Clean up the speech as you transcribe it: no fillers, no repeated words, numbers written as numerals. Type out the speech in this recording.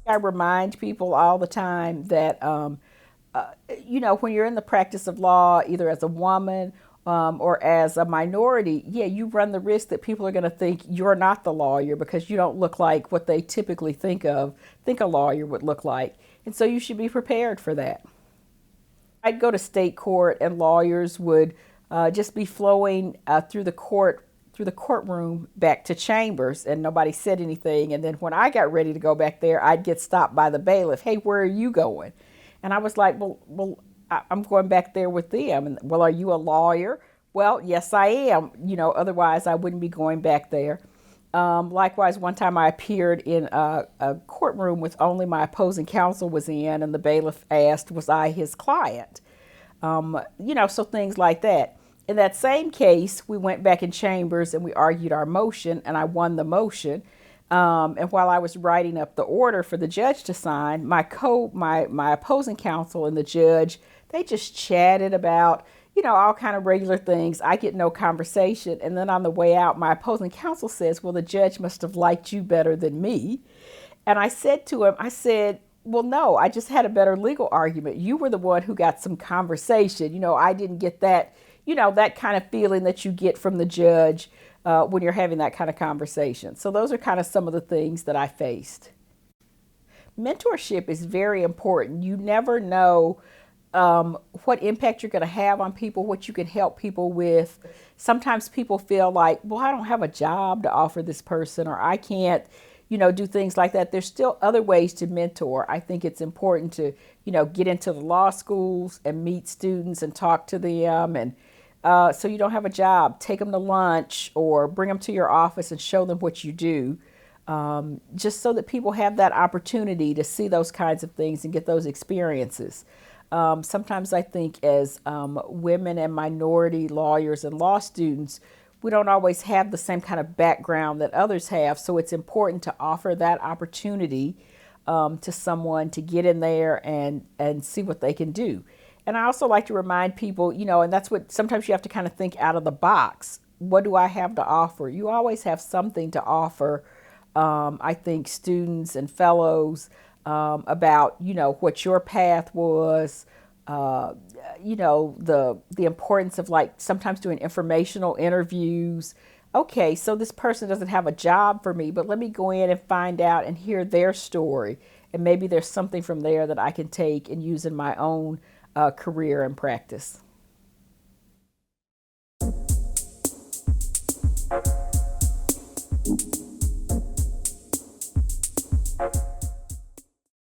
I remind people all the time that, when you're in the practice of law, either as a woman or as a minority, yeah, you run the risk that people are going to think you're not the lawyer because you don't look like what they typically think a lawyer would look like. And so you should be prepared for that. I'd go to state court, and lawyers would just be flowing through the courtroom back to chambers, and nobody said anything. And then when I got ready to go back there, I'd get stopped by the bailiff. Hey, where are you going? And I was like, well, I'm going back there with them. And well, are you a lawyer? Well, yes, I am. Otherwise I wouldn't be going back there. Likewise, one time I appeared in a courtroom with only my opposing counsel was in, and the bailiff asked, was I his client? So things like that. In that same case, we went back in chambers and we argued our motion, and I won the motion. And while I was writing up the order for the judge to sign, my opposing counsel and the judge, they just chatted about all kind of regular things. I get no conversation, and then on the way out, my opposing counsel says, "Well, the judge must have liked you better than me." And I said to him, I said, well, no, I just had a better legal argument. You were the one who got some conversation. I didn't get that, that kind of feeling that you get from the judge when you're having that kind of conversation. So those are kind of some of the things that I faced. Mentorship is very important. You never know what impact you're going to have on people, what you can help people with. Sometimes people feel like, well, I don't have a job to offer this person, or I can't, do things like that. There's still other ways to mentor. I think it's important to, get into the law schools and meet students and talk to them. And so you don't have a job, take them to lunch or bring them to your office and show them what you do. Just so that people have that opportunity to see those kinds of things and get those experiences. Sometimes I think as women and minority lawyers and law students, we don't always have the same kind of background that others have. So it's important to offer that opportunity to someone to get in there and see what they can do. And I also like to remind people, and that's what sometimes you have to kind of think out of the box. What do I have to offer? You always have something to offer. I think students and fellows about what your path was, the importance of like sometimes doing informational interviews. Okay, so this person doesn't have a job for me, but let me go in and find out and hear their story, and maybe there's something from there that I can take and use in my own career and practice.